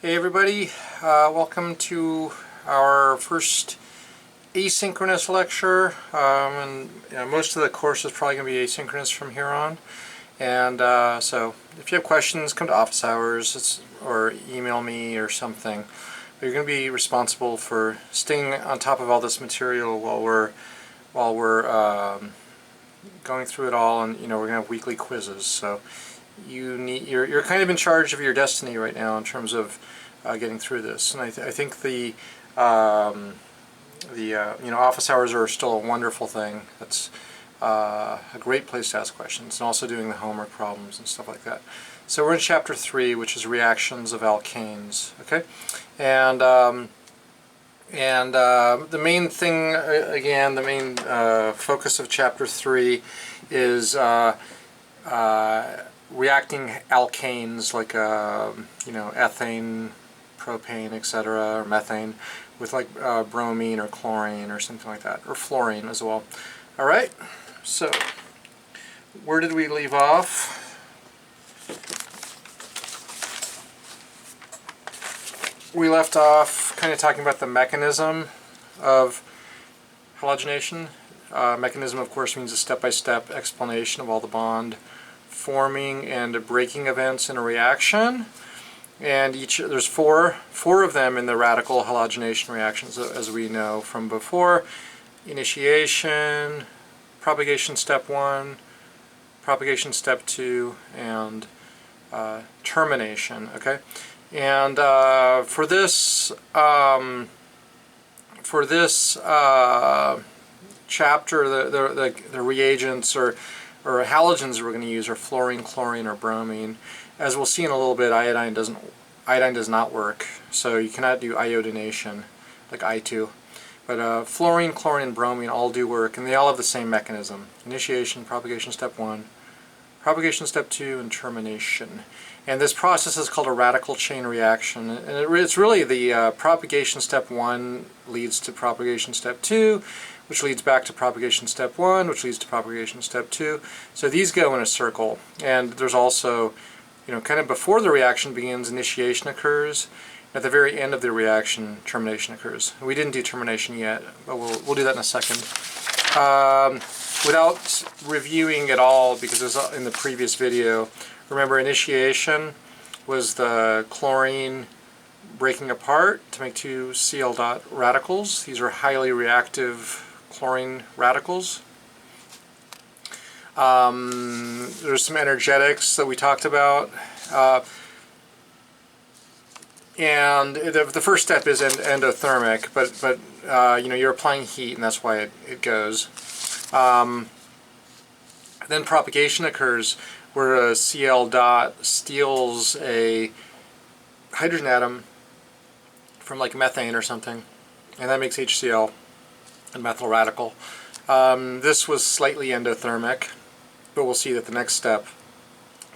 Hey everybody, welcome to our first asynchronous lecture, most of the course is probably going to be asynchronous from here on, and so if you have questions, come to office hours or email me or something. But you're going to be responsible for staying on top of all this material while we're going through it all, and we're going to have weekly quizzes, so you're kind of in charge of your destiny right now in terms of getting through this. And I think the office hours are still a wonderful thing. That's a great place to ask questions, and also doing the homework problems and stuff like that. So we're in chapter 3, which is reactions of alkanes. Okay, and the main thing, again, the main focus of chapter 3 is reacting alkanes like ethane, propane, etc., or methane with like bromine or chlorine or something like that, or fluorine as well. All right, so where did we leave off? We left off kind of talking about the mechanism of halogenation. Mechanism, of course, means a step-by-step explanation of all the bond forming and breaking events in a reaction, and there's four of them in the radical halogenation reactions, as we know from before: initiation, propagation step 1, propagation step 2, and termination. Okay, and for this chapter, the reagents or halogens we're going to use are fluorine, chlorine, or bromine. As we'll see in a little bit, iodine does not work, so you cannot do iodination like I2. But fluorine, chlorine, and bromine all do work, and they all have the same mechanism: initiation, propagation step 1, propagation step 2, and termination. And this process is called a radical chain reaction, and it's really the propagation step 1 leads to propagation step 2, which leads back to propagation step 1, which leads to propagation step 2. So these go in a circle. And there's also, kind of before the reaction begins, initiation occurs. At the very end of the reaction, termination occurs. We didn't do termination yet, but we'll do that in a second. Without reviewing it all, because it was in the previous video, remember initiation was the chlorine breaking apart to make two Cl dot radicals. These are highly reactive chlorine radicals. There's some energetics that we talked about, and the first step is endothermic, but you're applying heat, and that's why it goes. Then propagation occurs, where a Cl dot steals a hydrogen atom from like methane or something, and that makes HCl, a methyl radical. This was slightly endothermic, but we'll see that the next step,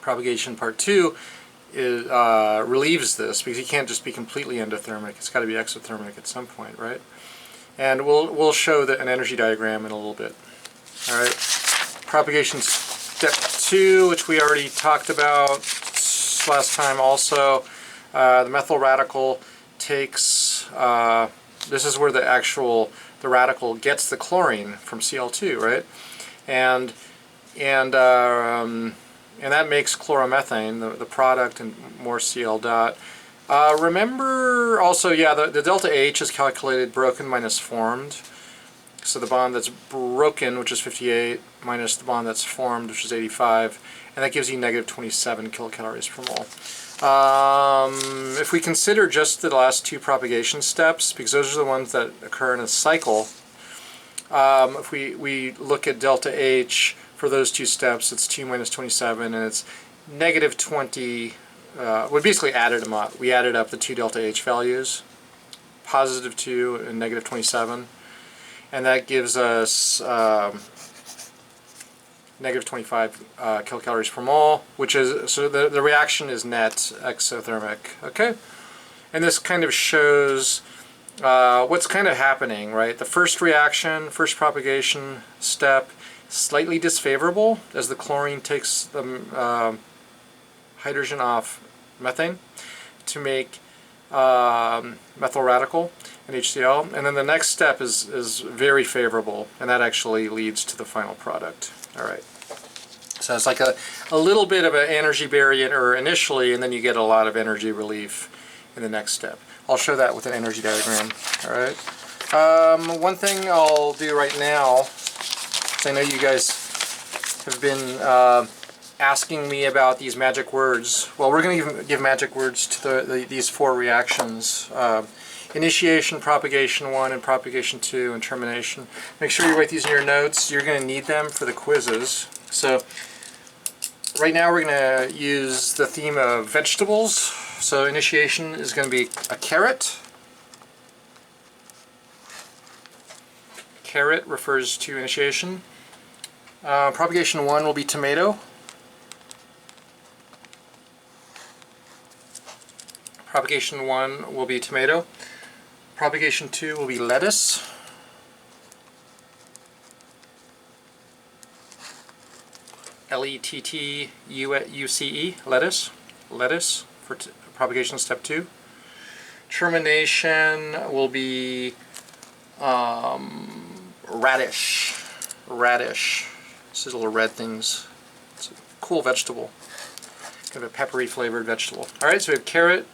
propagation part 2, is, relieves this, because you can't just be completely endothermic. It's got to be exothermic at some point, right? And we'll show an energy diagram in a little bit. All right, propagation step 2, which we already talked about last time also. The methyl radical takes, this is where the radical gets the chlorine from Cl2, right? And that makes chloromethane, the product, and more Cl dot. Remember also, yeah, the delta H is calculated broken minus formed. So the bond that's broken, which is 58, minus the bond that's formed, which is 85, and that gives you negative 27 kilocalories per mole. If we consider just the last two propagation steps, because those are the ones that occur in a cycle, if we look at delta H for those two steps, it's 2 minus 27, and it's negative 20. We basically added them up. We added up the two delta H values, positive 2 and negative 27, and that gives us negative 25 kilocalories per mole, which is, so the reaction is net exothermic. Okay, and this kind of shows what's kind of happening, right? The first reaction, first propagation step, slightly disfavorable as the chlorine takes the hydrogen off methane to make methyl radical in HCl, and then the next step is very favorable, and that actually leads to the final product. All right. So it's like a little bit of an energy barrier initially, and then you get a lot of energy relief in the next step. I'll show that with an energy diagram. All right. One thing I'll do right now, because I know you guys have been asking me about these magic words. Well, we're going to give magic words to these 4 reactions. Initiation, propagation 1, and propagation 2, and termination. Make sure you write these in your notes. You're going to need them for the quizzes. So right now we're going to use the theme of vegetables. So initiation is going to be a carrot. Carrot refers to initiation. Propagation 1 will be tomato. Propagation 1 will be tomato. Propagation 2 will be lettuce. L-E-T-T-U-C-E, lettuce. Lettuce for propagation step 2. Termination will be radish. Radish. These little red things. It's a cool vegetable. Kind of a peppery flavored vegetable. Alright, so we have carrot,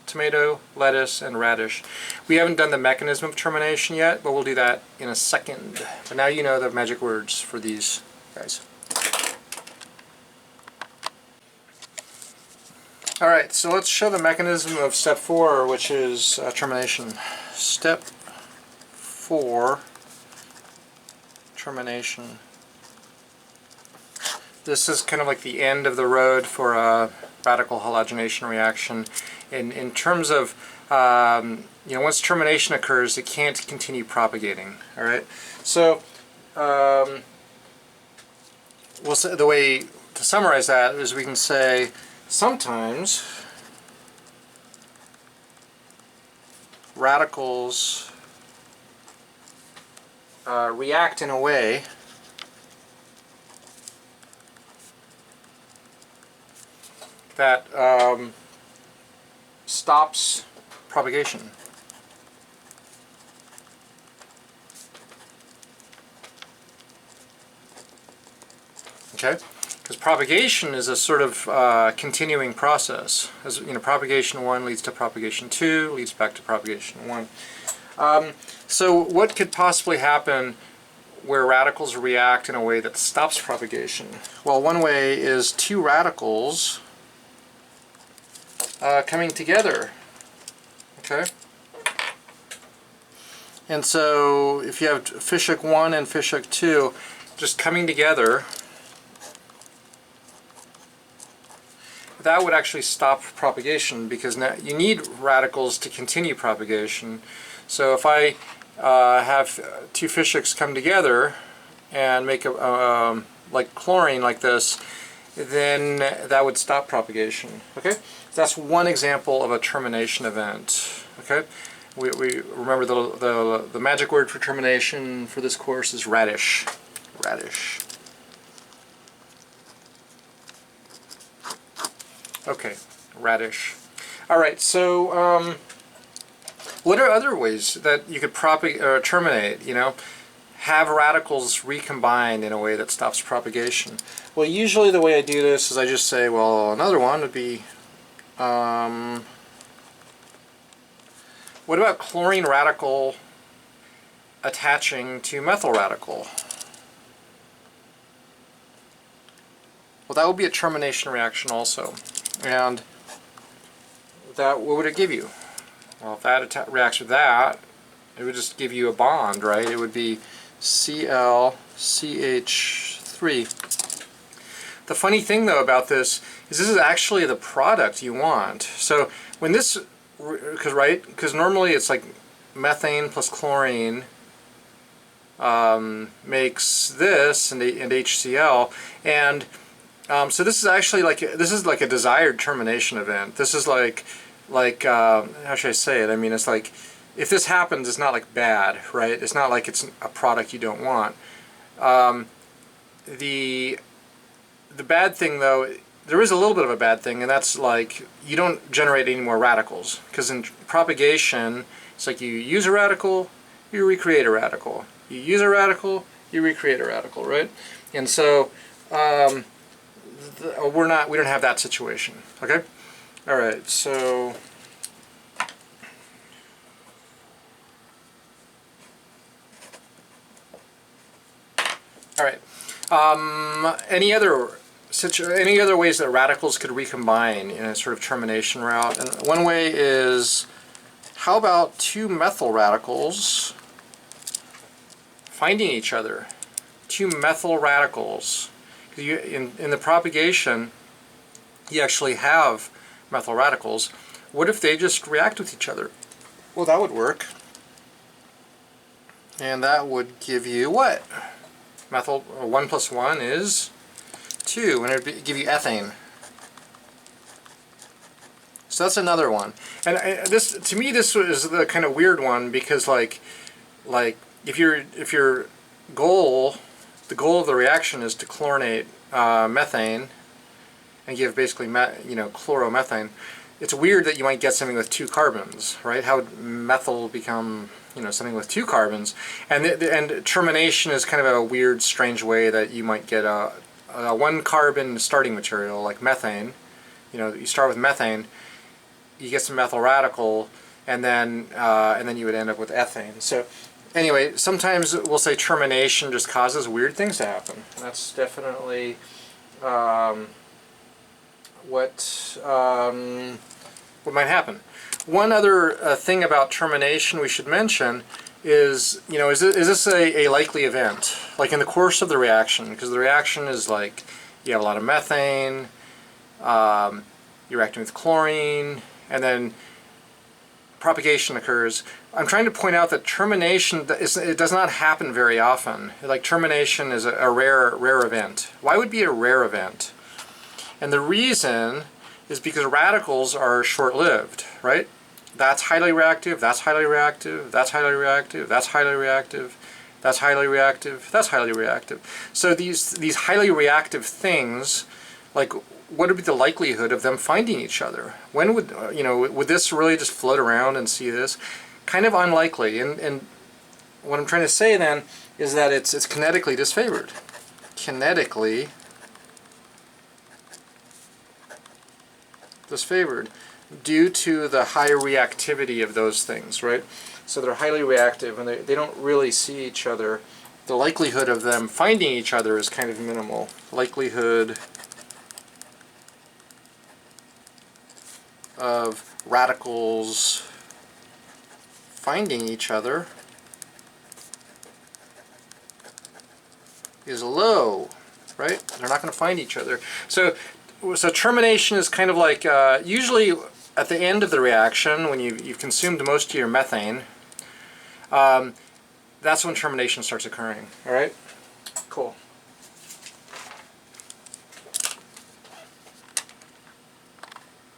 tomato, lettuce, and radish. We haven't done the mechanism of termination yet, but we'll do that in a second. But now you know the magic words for these guys. Alright, so let's show the mechanism of step 4, which is termination. Step 4, termination. This is kind of like the end of the road for a radical halogenation reaction. In terms of, once termination occurs, it can't continue propagating. All right. So, the way to summarize that is we can say sometimes radicals react in a way that stops propagation. Okay, because propagation is a sort of continuing process. As you know, propagation 1 leads to propagation 2, leads back to propagation 1. So what could possibly happen where radicals react in a way that stops propagation? Well, one way is 2 radicals coming together. Okay? And so if you have fishhook 1 and fishhook 2 just coming together, that would actually stop propagation, because now you need radicals to continue propagation. So if I have 2 fishhooks come together and make a like chlorine like this, then that would stop propagation. Okay, that's one example of a termination event. Okay, we remember the magic word for termination for this course is radish. Radish. Okay, radish. All right, so what are other ways that you could terminate? You know, have radicals recombine in a way that stops propagation. Well, usually the way I do this is I just say, well, another one would be, what about chlorine radical attaching to methyl radical? Well, that would be a termination reaction also. And that, what would it give you? Well, if that reacts with that, it would just give you a bond, right? It would be ClCH3. The funny thing, though, about this is this is actually the product you want. So when this, because normally it's like methane plus chlorine makes this and HCl, and so this is actually like a desired termination event. This is like how should I say it? I mean, it's like if this happens, it's not like bad, right? It's not like it's a product you don't want. The bad thing, though, there is a little bit of a bad thing, and that's like you don't generate any more radicals, because in propagation it's like you use a radical, you recreate a radical, you use a radical, you recreate a radical, right? And so we don't have that situation. Okay, all right, so all right, any other ways that radicals could recombine in a sort of termination route? And one way is, how about two methyl radicals finding each other? Two methyl radicals. In the propagation, you actually have methyl radicals. What if they just react with each other? Well, that would work. And that would give you what? Methyl 1 plus 1 is 2, and it would give you ethane. So that's another one. And this, to me, this is the kind of weird one, because like if your goal, the goal of the reaction is to chlorinate methane and give basically chloromethane, it's weird that you might get something with 2 carbons, right? How would methyl become something with 2 carbons? And termination is kind of a weird, strange way that you might get a 1 carbon starting material like methane. You start with methane, you get some methyl radical, and then you would end up with ethane. So anyway, sometimes we'll say termination just causes weird things to happen. That's definitely what might happen. One other thing about termination we should mention is, is this a likely event? Like in the course of the reaction, because the reaction is like, you have a lot of methane, you're reacting with chlorine, and then propagation occurs. I'm trying to point out that termination, it does not happen very often. Like termination is a rare event. Why would it be a rare event? And the reason is because radicals are short-lived, right? That's highly reactive, that's highly reactive, that's highly reactive, that's highly reactive, that's highly reactive, that's highly reactive. So these highly reactive things, like, what would be the likelihood of them finding each other? When would, would this really just float around and see this? Kind of unlikely. And what I'm trying to say then is that it's kinetically disfavored. Kinetically disfavored due to the high reactivity of those things, right? So they're highly reactive and they don't really see each other. The likelihood of them finding each other is kind of minimal. Likelihood of radicals finding each other is low, right? They're not going to find each other. So termination is kind of like, usually at the end of the reaction, when you've consumed most of your methane, that's when termination starts occurring, all right?